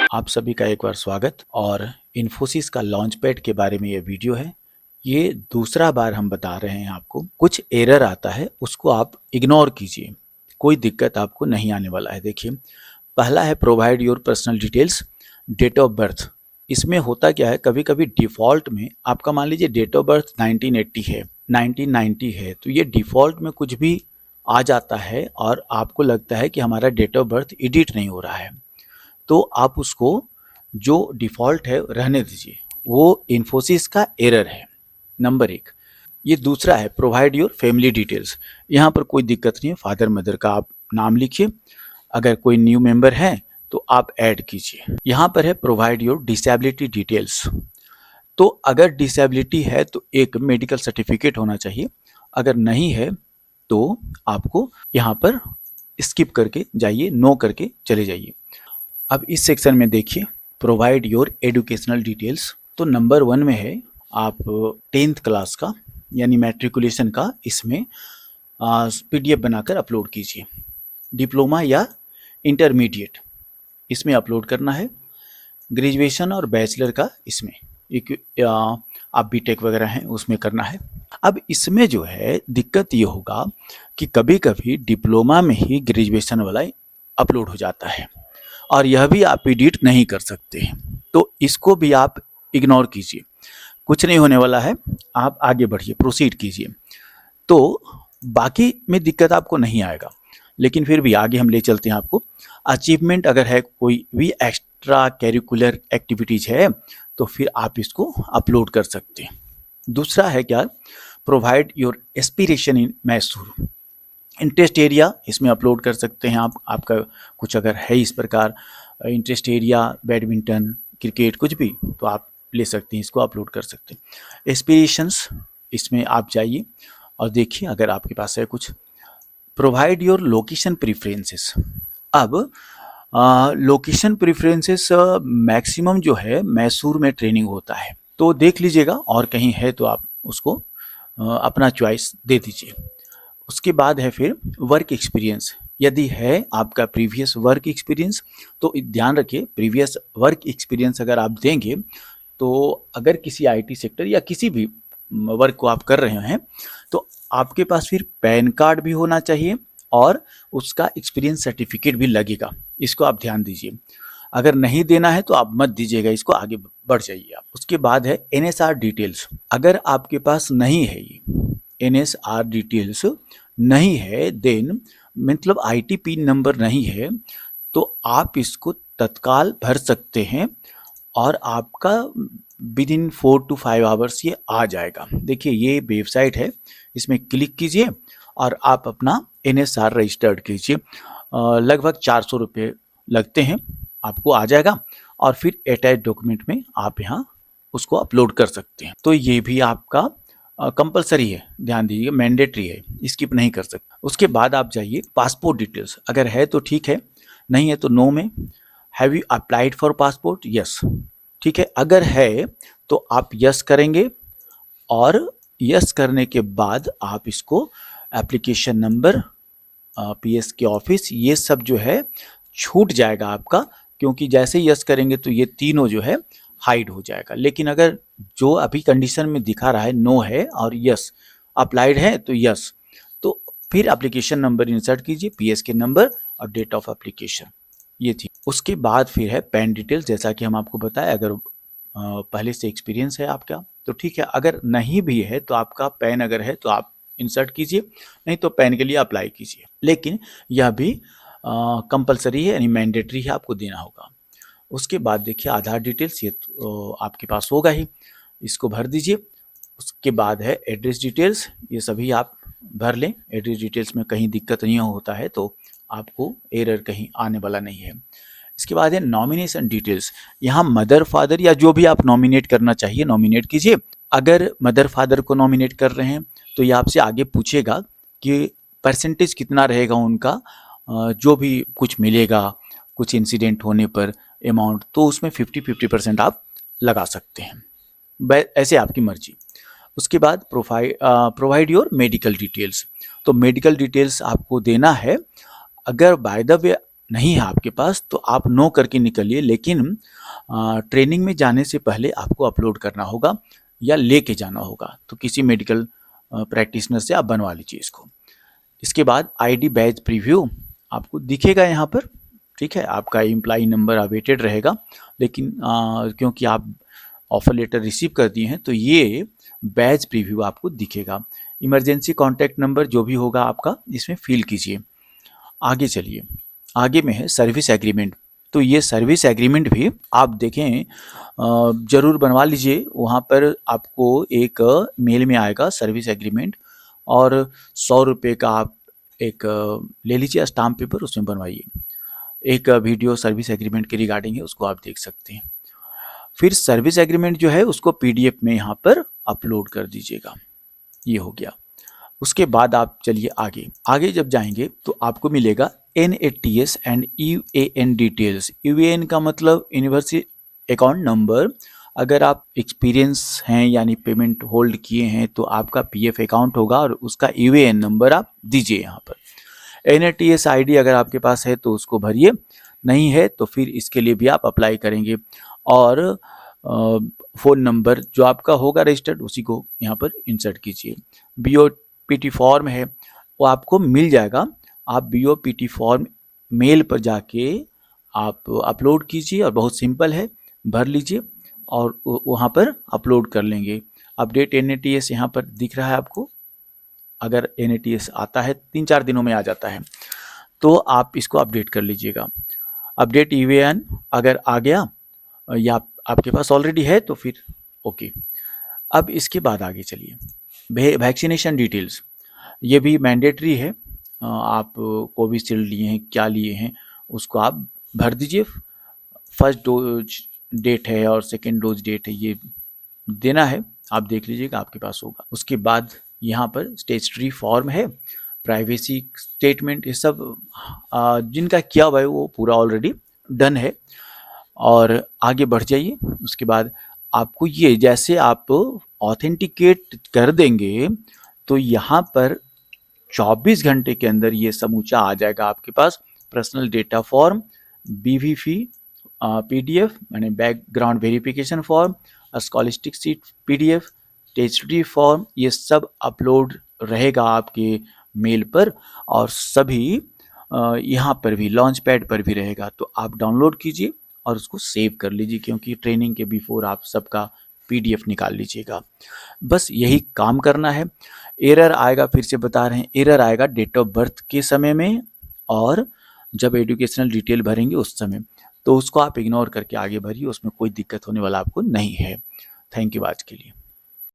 आप सभी का एक बार स्वागत। और इन्फोसिस का लॉन्च पैड के बारे में ये वीडियो है। ये दूसरा बार हम बता रहे हैं आपको। कुछ एरर आता है, उसको आप इग्नोर कीजिए, कोई दिक्कत आपको नहीं आने वाला है। देखिए, पहला है provide your personal details, date of birth. इसमें होता क्या है, कभी कभी डिफ़ॉल्ट में आपका मान लीजिए डेट ऑफ बर्थ 1980 है, 1990 है, तो ये डिफ़ॉल्ट में कुछ भी आ जाता है और आपको लगता है कि हमारा डेट ऑफ बर्थ एडिट नहीं हो रहा है, तो आप उसको जो डिफ़ॉल्ट है रहने दीजिए। वो इन्फोसिस का एरर है, नंबर एक। ये दूसरा है प्रोवाइड योर फैमिली डिटेल्स। यहाँ पर कोई दिक्कत नहीं है, फादर मदर का आप नाम लिखिए, अगर कोई न्यू मेंबर है तो आप ऐड कीजिए। यहाँ पर है प्रोवाइड योर डिसेबिलिटी डिटेल्स। तो अगर डिसेबिलिटी है तो एक मेडिकल सर्टिफिकेट होना चाहिए, अगर नहीं है तो आपको यहाँ पर स्किप करके जाइए, नो करके चले जाइए। अब इस सेक्शन में देखिए प्रोवाइड योर एजुकेशनल डिटेल्स। तो नंबर 1 में है आप 10th क्लास का यानी मैट्रिकुलेशन का इसमें PDF बनाकर अपलोड कीजिए। डिप्लोमा या इंटरमीडिएट इसमें अपलोड करना है। ग्रेजुएशन और बैचलर का इसमें आप बीटेक वगैरह हैं उसमें करना है। अब इसमें जो है दिक्कत ये होगा कि कभी कभी डिप्लोमा में ही ग्रेजुएशन वाला अपलोड हो जाता है और यह भी आप एडिट नहीं कर सकते हैं, तो इसको भी आप इग्नोर कीजिए, कुछ नहीं होने वाला है, आप आगे बढ़िए, प्रोसीड कीजिए। तो बाकी में दिक्कत आपको नहीं आएगा, लेकिन फिर भी आगे हम ले चलते हैं आपको। अचीवमेंट अगर है, कोई भी एक्स्ट्रा करिकुलर एक्टिविटीज है तो फिर आप इसको अपलोड कर सकते हैं। दूसरा है क्या, provide your aspiration in Mysore. Interest area इसमें अपलोड कर सकते हैं आप, आपका कुछ अगर है इस प्रकार इंटरेस्ट एरिया, बैडमिंटन, क्रिकेट, कुछ भी, तो आप ले सकते हैं, इसको अपलोड कर सकते हैं। एस्पिरेशंस इसमें आप जाइए और देखिए अगर आपके पास है कुछ। Provide your location preferences. अब लोकेशन प्रेफरेंसेस मैक्सिमम जो है मैसूर में ट्रेनिंग होता है, तो देख लीजिएगा, और कहीं है तो आप उसको अपना चॉइस दे दीजिए। उसके बाद है फिर वर्क एक्सपीरियंस। यदि है आपका प्रीवियस वर्क एक्सपीरियंस तो ध्यान रखिए, प्रीवियस वर्क एक्सपीरियंस अगर आप देंगे तो अगर किसी IT सेक्टर या किसी भी वर्क को आप कर रहे हैं तो आपके पास फिर पैन कार्ड भी होना चाहिए और उसका एक्सपीरियंस सर्टिफिकेट भी लगेगा, इसको आप ध्यान दीजिए। अगर नहीं देना है तो आप मत दीजिएगा, इसको आगे बढ़ जाइए आप। उसके बाद है NSR डिटेल्स। अगर आपके पास नहीं है ये NSR डिटेल्स नहीं है, देन मतलब IT पिन नंबर नहीं है, तो आप इसको तत्काल भर सकते हैं और आपका विद इन 4 to 5 आवर्स ये आ जाएगा। देखिए ये वेबसाइट है, इसमें क्लिक कीजिए और आप अपना NSR रजिस्टर्ड कीजिए। लगभग 400 रुपये लगते हैं, आपको आ जाएगा और फिर अटैच डॉक्यूमेंट में आप यहाँ उसको अपलोड कर सकते हैं। तो ये भी आपका कंपलसरी है, ध्यान दीजिए, मैंडेटरी है, स्किप नहीं कर सकते। उसके बाद आप जाइए पासपोर्ट डिटेल्स, अगर है तो ठीक है, नहीं है तो नो में। Have you applied for passport? Yes, ठीक है। अगर है तो आप यस करेंगे और यस करने के बाद आप इसको एप्लीकेशन नंबर, PS के ऑफिस, ये सब जो है छूट जाएगा आपका, क्योंकि जैसे यस करेंगे तो ये तीनों जो है हाइड हो जाएगा। लेकिन अगर जो अभी कंडीशन में दिखा रहा है नो है और यस अप्लाइड है तो यस, तो फिर एप्लीकेशन नंबर इंसर्ट कीजिए, PS के नंबर और डेट ऑफ एप्लीकेशन, ये थी। उसके बाद फिर है पैन डिटेल्स, जैसा कि हम आपको बताया, अगर पहले से एक्सपीरियंस है आपका तो ठीक है, अगर नहीं भी है तो आपका पैन अगर है तो आप इंसर्ट कीजिए, नहीं तो पैन के लिए अप्लाई कीजिए। लेकिन यह भी कंपलसरी है, यानी मैंडेटरी है, आपको देना होगा। उसके बाद देखिए आधार डिटेल्स, ये तो आपके पास होगा ही, इसको भर दीजिए। उसके बाद है एड्रेस डिटेल्स, ये सभी आप भर लें। एड्रेस डिटेल्स में कहीं दिक्कत नहीं होता है तो आपको एरर कहीं आने वाला नहीं है। इसके बाद है नॉमिनेशन डिटेल्स। यहाँ मदर फादर या जो भी आप नॉमिनेट करना चाहिए नॉमिनेट कीजिए। अगर मदर फादर को नॉमिनेट कर रहे हैं तो ये आपसे आगे पूछेगा कि परसेंटेज कितना रहेगा उनका, जो भी कुछ मिलेगा कुछ इंसिडेंट होने पर अमाउंट, तो उसमें 50-50% आप लगा सकते हैं, ऐसे आपकी मर्जी। उसके बाद प्रोवाइड योर मेडिकल डिटेल्स। तो मेडिकल डिटेल्स आपको देना है। अगर बाय द वे नहीं है आपके पास तो आप नो करके निकलिए, लेकिन ट्रेनिंग में जाने से पहले आपको अपलोड करना होगा या लेके जाना होगा। तो किसी मेडिकल प्रैक्टिशनर से आप बनवा लीजिए इसको। इसके बाद आईडी बैच प्रीव्यू आपको दिखेगा यहाँ पर, ठीक है। आपका एम्प्लॉय नंबर अवेटेड रहेगा, लेकिन क्योंकि आप ऑफर लेटर रिसीव कर दिए हैं तो ये बैच प्रीव्यू आपको दिखेगा। इमरजेंसी कॉन्टैक्ट नंबर जो भी होगा आपका इसमें फिल कीजिए। आगे चलिए, आगे में है सर्विस एग्रीमेंट। तो ये सर्विस एग्रीमेंट भी आप देखें ज़रूर बनवा लीजिए। वहाँ पर आपको एक मेल में आएगा सर्विस एग्रीमेंट, और 100 रुपये का आप एक ले लीजिए स्टाम्प पेपर, उसमें बनवाइए। एक वीडियो सर्विस एग्रीमेंट के रिगार्डिंग है, उसको आप देख सकते हैं। फिर सर्विस एग्रीमेंट जो है उसको पीडीएफ में यहाँ पर अपलोड कर दीजिएगा। ये हो गया। उसके बाद आप चलिए आगे। आगे जब जाएंगे तो आपको मिलेगा NATS and UAN details. UAN का मतलब यूनिवर्सिटी अकाउंट नंबर। अगर आप एक्सपीरियंस हैं यानी पेमेंट होल्ड किए हैं तो आपका PF अकाउंट होगा और उसका UAN नंबर आप दीजिए यहाँ पर। NATS ID अगर आपके पास है तो उसको भरिए, नहीं है तो फिर इसके लिए भी आप अप्लाई करेंगे। और फ़ोन नंबर जो आपका होगा रजिस्टर्ड उसी को यहाँ पर इंसर्ट कीजिए। BOPT फॉर्म है वो आपको मिल जाएगा। आप BOPT फॉर्म मेल पर जाके आप अपलोड कीजिए, और बहुत सिंपल है, भर लीजिए और वहाँ पर अपलोड कर लेंगे। अपडेट NATS यहाँ पर दिख रहा है आपको। अगर NATS आता है 3-4 दिनों में आ जाता है, तो आप इसको अपडेट कर लीजिएगा। अपडेट UAN अगर आ गया या आपके पास ऑलरेडी है तो फिर ओके। अब इसके बाद आगे चलिए, वैक्सीनेशन डिटेल्स। ये भी मैंडेटरी है। आप कोविशील्ड लिए हैं, क्या लिए हैं, उसको आप भर दीजिए। फर्स्ट डोज डेट है और सेकेंड डोज डेट है, ये देना है, आप देख लीजिएगा आपके पास होगा। उसके बाद यहाँ पर स्टेटरी फॉर्म है, प्राइवेसी स्टेटमेंट, ये सब जिनका किया हुआ है वो पूरा ऑलरेडी डन है। और आगे बढ़ जाइए। उसके बाद आपको ये जैसे आप ऑथेंटिकेट कर देंगे तो यहाँ पर 24 घंटे के अंदर ये समूचा आ जाएगा आपके पास। Personal data form, BVF PDF यानी background verification form, scholastic sheet PDF, टेस्टी फॉर्म, ये सब अपलोड रहेगा आपके मेल पर, और सभी यहाँ पर भी लॉन्च पैड पर भी रहेगा। तो आप डाउनलोड कीजिए और उसको सेव कर लीजिए, क्योंकि ट्रेनिंग के बिफोर आप सबका PDF निकाल लीजिएगा। बस यही काम करना है। एरर आएगा, फिर से बता रहे हैं, एरर आएगा डेट ऑफ बर्थ के समय में और जब एजुकेशनल डिटेल भरेंगे उस समय, तो उसको आप इग्नोर करके आगे भरिए, उसमें कोई दिक्कत होने वाला आपको नहीं है। थैंक यू आज के लिए।